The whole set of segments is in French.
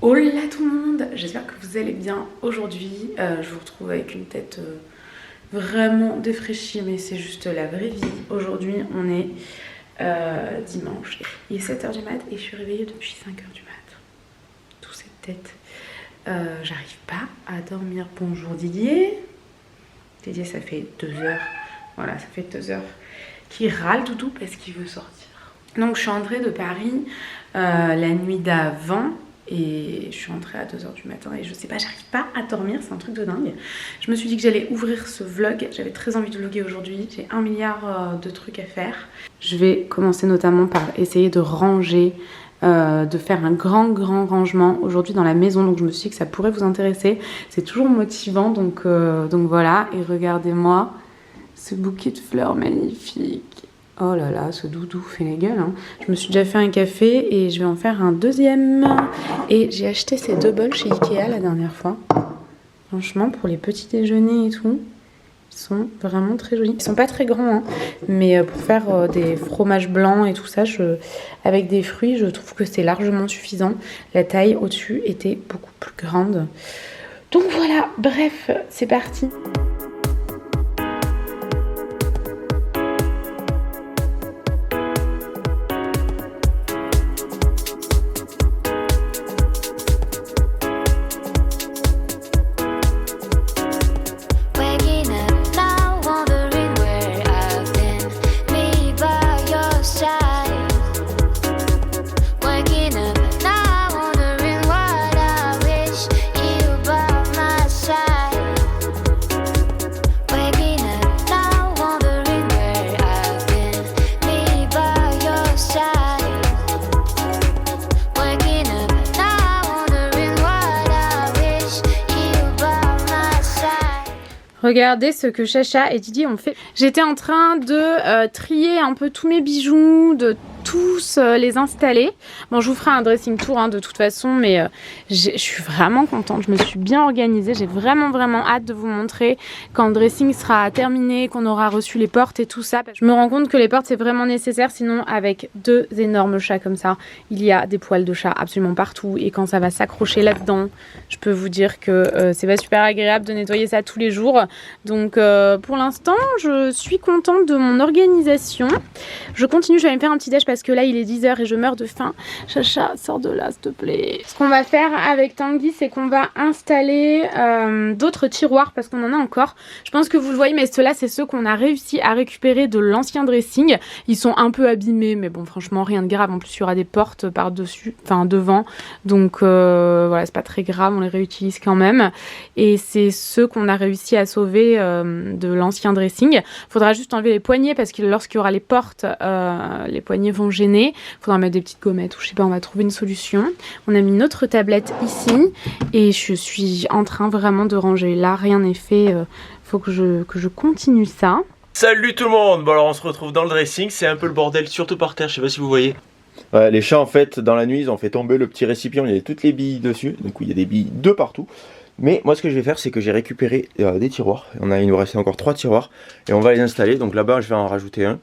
Hola tout le monde, j'espère que vous allez bien aujourd'hui. Je vous retrouve avec une tête vraiment défraîchie, mais c'est juste la vraie vie. Aujourd'hui, on est dimanche. Il est 7h du mat et je suis réveillée depuis 5h du mat. Toute cette tête. J'arrive pas à dormir. Bonjour Didier. Didier, ça fait 2 heures. Voilà, ça fait 2 heures qu'il râle tout parce qu'il veut sortir. Donc je suis rentrée de Paris la nuit d'avant. Et je suis rentrée à 2h du matin et je sais pas, j'arrive pas à dormir, c'est un truc de dingue. Je me suis dit que j'allais ouvrir ce vlog, j'avais très envie de vlogger aujourd'hui, j'ai 1 milliard de trucs à faire. Je vais commencer notamment par essayer de ranger, de faire un grand rangement aujourd'hui dans la maison. Donc je me suis dit que ça pourrait vous intéresser, c'est toujours motivant, donc voilà. Et regardez-moi ce bouquet de fleurs magnifique. Oh là là, ce doudou fait la gueule, hein. Je me suis déjà fait un café et je vais en faire un deuxième. Et j'ai acheté ces 2 bols chez Ikea la dernière fois. Franchement, pour les petits déjeuners et tout, ils sont vraiment très jolis. Ils sont pas très grands, hein, mais pour faire des fromages blancs et tout ça, avec des fruits, je trouve que c'est largement suffisant. La taille au-dessus était beaucoup plus grande. Donc voilà, bref, c'est parti. Regardez ce que Chacha et Didier ont fait. J'étais en train de trier un peu tous mes bijoux, de tous les installer. Bon, je vous ferai un dressing tour hein, de toute façon, mais je suis vraiment contente. Je me suis bien organisée. J'ai vraiment hâte de vous montrer quand le dressing sera terminé, qu'on aura reçu les portes et tout ça. Je me rends compte que les portes c'est vraiment nécessaire, sinon avec 2 énormes chats comme ça, il y a des poils de chat absolument partout et quand ça va s'accrocher là-dedans, je peux vous dire que c'est pas super agréable de nettoyer ça tous les jours. Donc pour l'instant, je suis contente de mon organisation. Je continue, je vais me faire un petit déj parce que là il est 10h et je meurs de faim. Chacha, sors de là s'il te plaît. Ce qu'on va faire avec Tanguy, c'est qu'on va installer d'autres tiroirs parce qu'on en a encore. Je pense que vous le voyez, mais ceux-là c'est ceux qu'on a réussi à récupérer de l'ancien dressing. Ils sont un peu abîmés, mais bon franchement rien de grave. En plus il y aura des portes par-dessus, enfin devant. Donc voilà, c'est pas très grave, on les réutilise quand même. Et c'est ceux qu'on a réussi à sauver de l'ancien dressing. Faudra juste enlever les poignées parce que lorsqu'il y aura les portes, les poignées vont gêner. Faudra mettre des petites gommettes ou je sais pas, on va trouver une solution. On a mis notre tablette ici et je suis en train vraiment de ranger. Là, rien n'est fait. Faut que je continue ça. Salut tout le monde. Bon alors on se retrouve dans le dressing. C'est un peu le bordel, surtout par terre. Je sais pas si vous voyez. Ouais, les chats en fait, dans la nuit, ils ont fait tomber le petit récipient. Il y avait toutes les billes dessus. Du coup, il y a des billes de partout. Mais moi ce que je vais faire c'est que j'ai récupéré des tiroirs, il nous restait encore 3 tiroirs et on va les installer, donc là-bas je vais en rajouter un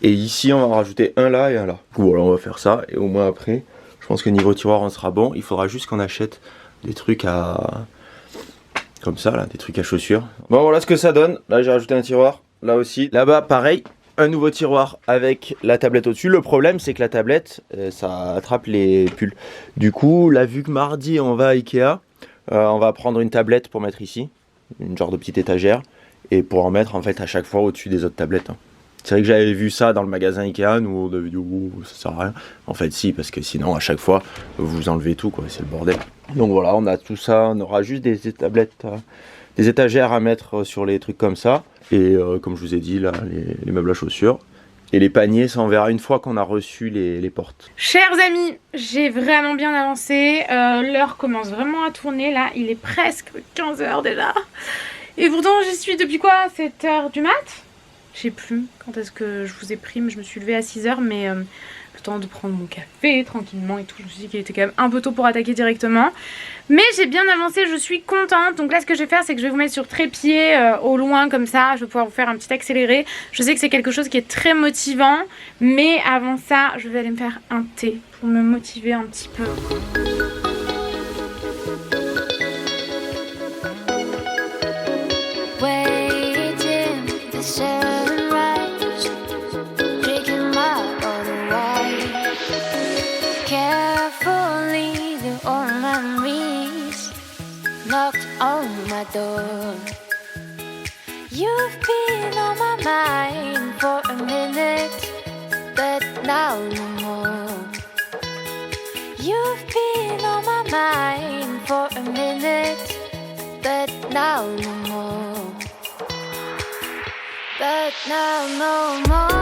et ici on va en rajouter un là et un là. Voilà, on va faire ça et au moins après je pense que niveau tiroir on sera bon. Il faudra juste qu'on achète des trucs à comme ça là, des trucs à chaussures. Bon voilà ce que ça donne, là j'ai rajouté un tiroir, là aussi, là-bas pareil. Un nouveau tiroir avec la tablette au-dessus. Le problème c'est que la tablette ça attrape les pulls. Du coup là vu que mardi on va à Ikea, on va prendre une tablette pour mettre ici, une genre de petite étagère, et pour en mettre en fait à chaque fois au-dessus des autres tablettes. C'est vrai que j'avais vu ça dans le magasin Ikea, nous on avait dit oh, ça sert à rien. En fait si, parce que sinon à chaque fois vous enlevez tout quoi, c'est le bordel. Donc voilà, on a tout ça, on aura juste des tablettes, des étagères à mettre sur les trucs comme ça, et comme je vous ai dit là, les meubles à chaussures. Et les paniers, ça on verra une fois qu'on a reçu les portes. Chers amis, j'ai vraiment bien avancé. L'heure commence vraiment à tourner. Là, il est presque 15h déjà. Et pourtant, j'y suis depuis quoi, 7h du mat? Je sais plus quand est-ce que je vous ai pris, mais je me suis levée à 6h. Mais le temps de prendre mon café tranquillement et tout. Je me suis dit qu'il était quand même un peu tôt pour attaquer directement. Mais j'ai bien avancé, je suis contente. Donc là ce que je vais faire c'est que je vais vous mettre sur trépied au loin comme ça. Je vais pouvoir vous faire un petit accéléré. Je sais que c'est quelque chose qui est très motivant. Mais avant ça je vais aller me faire un thé pour me motiver un petit peu. door. You've been on my mind for a minute, but now no more. You've been on my mind for a minute, but now no more. But now no more.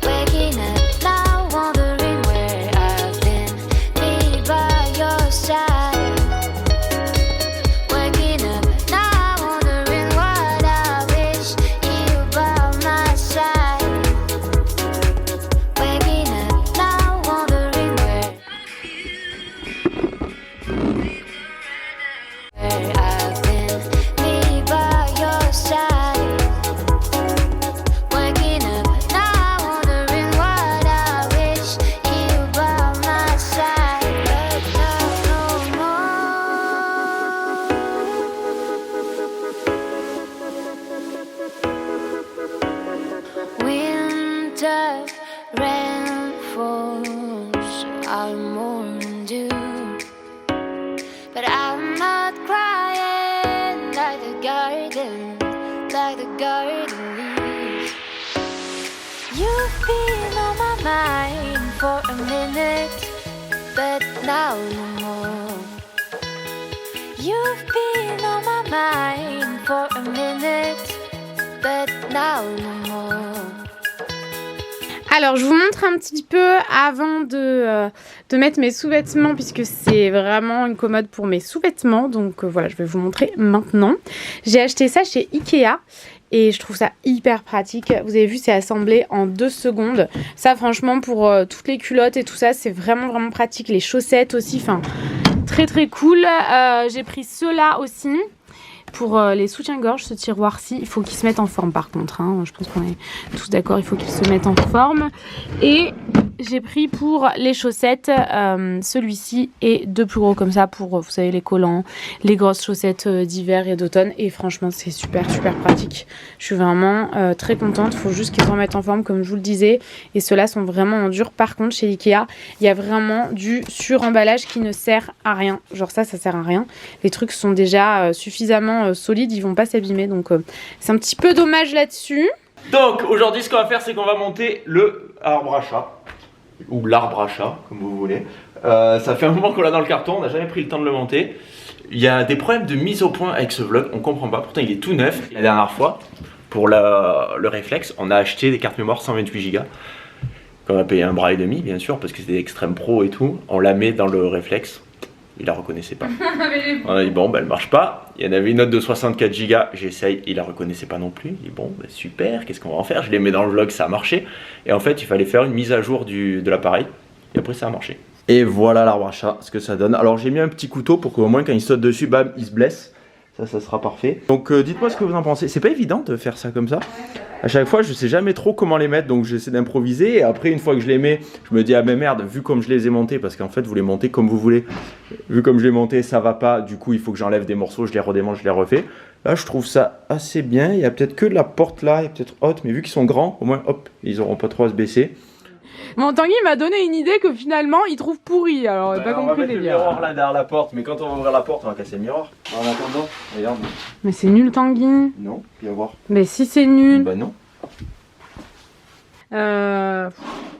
Waking up now, wondering where I've been, me by your side. Waking up now, wondering what I wish you by my side. Waking up now, wondering where I've been, me by your side. Waking up now, wondering what I wish you by my side. But now no more. Winter rain falls, I'm mourning dew. But I'm not crying like the garden leaves. You've been on my mind for a minute, but now no more. You've been on my mind for a minute, but now no more. Alors, je vous montre un petit peu avant de mettre mes sous-vêtements, puisque c'est vraiment une commode pour mes sous-vêtements. Donc voilà, je vais vous montrer maintenant. J'ai acheté ça chez Ikea et je trouve ça hyper pratique. Vous avez vu, c'est assemblé en 2 secondes. Ça, franchement, pour toutes les culottes et tout ça, c'est vraiment pratique. Les chaussettes aussi, enfin, très cool. J'ai pris ceux-là aussi. Pour les soutiens-gorge, ce tiroir-ci, il faut qu'il se mette en forme par contre. Hein. Je pense qu'on est tous d'accord, il faut qu'il se mette en forme. Et j'ai pris pour les chaussettes, celui-ci et 2 plus gros comme ça pour, vous savez, les collants, les grosses chaussettes d'hiver et d'automne. Et franchement, c'est super pratique. Je suis vraiment très contente. Il faut juste qu'ils se remettent en forme, comme je vous le disais. Et ceux-là sont vraiment en dur. Par contre, chez Ikea, il y a vraiment du suremballage qui ne sert à rien. Genre ça sert à rien. Les trucs sont déjà suffisamment solides, ils vont pas s'abîmer. Donc c'est un petit peu dommage là-dessus. Donc aujourd'hui ce qu'on va faire c'est qu'on va monter le arbre à chat. Ou l'arbre à chat, comme vous voulez. Ça fait un moment qu'on l'a dans le carton, on n'a jamais pris le temps de le monter. Il y a des problèmes de mise au point avec ce vlog, on comprend pas. Pourtant il est tout neuf. La dernière fois, pour le réflexe, on a acheté des cartes mémoire 128 Go. On a payé un bras et demi bien sûr, parce que c'était Extreme Pro et tout. On la met dans le réflexe. Il la reconnaissait pas. On a dit bon, bah, elle marche pas. Il y en avait une autre de 64 Go, j'essaye, il la reconnaissait pas non plus. Il dit bon, bah, super, qu'est-ce qu'on va en faire? Je les mets dans le vlog, ça a marché. Et en fait, il fallait faire une mise à jour de l'appareil. Et après, ça a marché. Et voilà l'arbre à chat, ce que ça donne. Alors, j'ai mis un petit couteau pour qu'au moins, quand il saute dessus, bam, il se blesse. Ça sera parfait. Donc, dites-moi ce que vous en pensez. C'est pas évident de faire ça comme ça. À chaque fois, je sais jamais trop comment les mettre, donc j'essaie d'improviser. Et après, une fois que je les mets, je me dis ah ben merde, vu comme je les ai montés, parce qu'en fait, vous les montez comme vous voulez. Vu comme je les ai montés, ça va pas. Du coup, il faut que j'enlève des morceaux, je les redémonte, je les refais. Là, je trouve ça assez bien. Il y a peut-être que la porte là, il y a peut-être haute, mais vu qu'ils sont grands, au moins, hop, ils auront pas trop à se baisser. Mon Tanguy m'a donné une idée que finalement il trouve pourri. Alors, pas compris on va mettre les le miroir là derrière la porte, mais quand on va ouvrir la porte, on va casser le miroir. En attendant, regarde. Mais c'est nul, Tanguy. Non, viens voir. Mais si c'est nul. Bah non.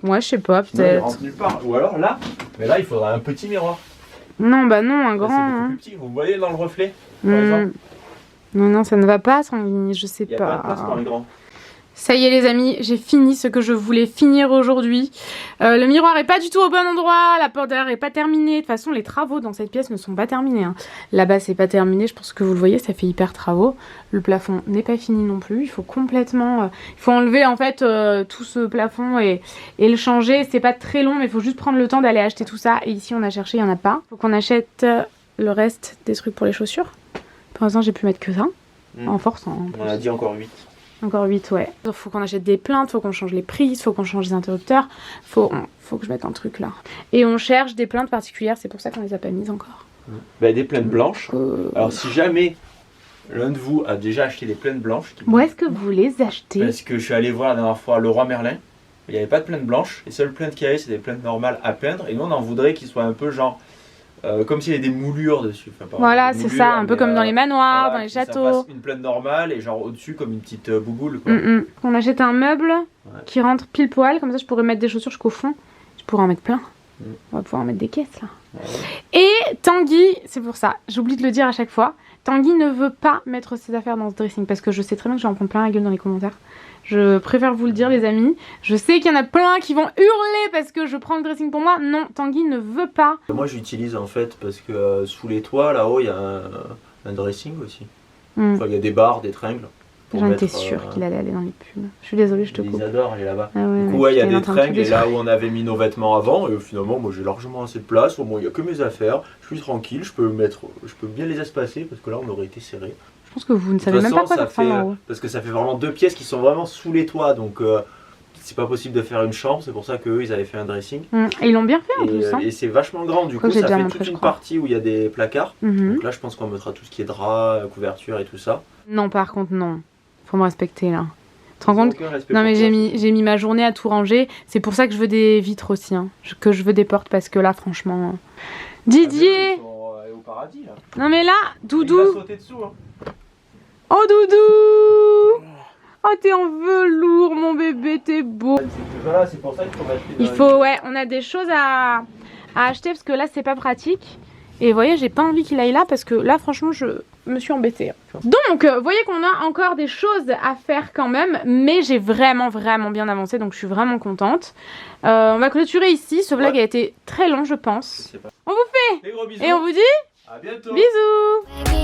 Ouais, je sais pas, Non, il peut-être. rentre nulle part. Ou alors là, mais là, il faudra un petit miroir. Non, bah non, un Là, grand. c'est beaucoup Hein. plus petit. Vous voyez dans le reflet, par exemple. Non, ça ne va pas, Tanguy, je sais Il n'y a pas de place pas. pour un grand. Ça y est les amis, j'ai fini ce que je voulais finir aujourd'hui. Le miroir est pas du tout au bon endroit, la porte derrière est pas terminée. De toute façon les travaux dans cette pièce ne sont pas terminés. Hein. Là-bas c'est pas terminé, je pense que vous le voyez, ça fait hyper travaux. Le plafond n'est pas fini non plus, il faut complètement... il faut enlever en fait tout ce plafond et le changer. C'est pas très long mais il faut juste prendre le temps d'aller acheter tout ça. Et ici on a cherché, il n'y en a pas. Faut qu'on achète le reste des trucs pour les chaussures. Pour l'instant j'ai pu mettre que ça, en force. En On a dit encore 8. Encore 8, ouais. Faut qu'on achète des plaintes, faut qu'on change les prises, faut qu'on change les interrupteurs. Faut que je mette un truc là. Et on cherche des plaintes particulières, c'est pour ça qu'on les a pas mises encore. Bah, des plaintes blanches. Alors si jamais l'un de vous a déjà acheté des plaintes blanches. Où est-ce que vous les achetez? Parce que je suis allé voir la dernière fois Leroy Merlin. il n'y avait pas de plainte blanche. Les seules plaintes qu'il y avait, c'est des plaintes normales à peindre. Et nous, on en voudrait qu'ils soient un peu genre. Comme s'il y avait des moulures dessus. Enfin, voilà, c'est ça, un peu comme dans les manoirs, dans les châteaux. Une plainte normale et genre au-dessus comme une petite bouboule. Quoi. On achète un meuble qui rentre pile poil, comme ça je pourrais mettre des chaussures jusqu'au fond. Je pourrais en mettre plein. On va pouvoir en mettre des caisses là. Et Tanguy, c'est pour ça, j'oublie de le dire à chaque fois, Tanguy ne veut pas mettre ses affaires dans ce dressing parce que je sais très bien que je vais en prendre plein la gueule dans les commentaires. Je préfère vous le dire les amis. Je sais qu'il y en a plein qui vont hurler parce que je prends le dressing pour moi. Non, Tanguy ne veut pas. Moi j'utilise en fait parce que sous les toits là-haut il y a un dressing aussi. Enfin il y a des barres, des tringles. J'en étais sûre qu'il allait aller dans les pubs. Je suis désolée, je te coupe. Ils adorent aller là-bas. Ah ouais, du coup, il y a des tringles et là où on avait mis nos vêtements avant, et finalement, moi j'ai largement assez de place. Bon, il n'y a que mes affaires, je suis tranquille, je peux bien les espacer parce que là on aurait été serré. Je pense que vous ne savez même pas quoi faire en haut. Parce que ça fait vraiment 2 pièces qui sont vraiment sous les toits, donc c'est pas possible de faire une chambre, c'est pour ça qu'eux ils avaient fait un dressing. Et ils l'ont bien fait en plus. Et c'est vachement grand, du coup ça fait toute une partie où il y a des placards. Donc là je pense qu'on mettra tout ce qui est drap, couverture et tout ça. Non, par contre, non. Faut me respecter là. Tu te rends compte? Non mais j'ai mis ma journée à tout ranger. C'est pour ça que je veux des vitres aussi. Hein. Que je veux des portes parce que là franchement... Didier au paradis, là. Non mais là, Doudou. Il va sauter dessous, hein. Oh Doudou. Oh t'es en velours mon bébé, t'es beau. Voilà, c'est pour ça qu'il faut mettre il faut, ouais, on a des choses à acheter parce que là c'est pas pratique. Et vous voyez, j'ai pas envie qu'il aille là parce que là franchement je me suis embêtée. Donc vous voyez qu'on a encore des choses à faire quand même, mais j'ai vraiment bien avancé, donc je suis vraiment contente. On va clôturer ici, ce vlog a été très long je pense. On vous fait des gros bisous. et on vous dit à bientôt. Bisous.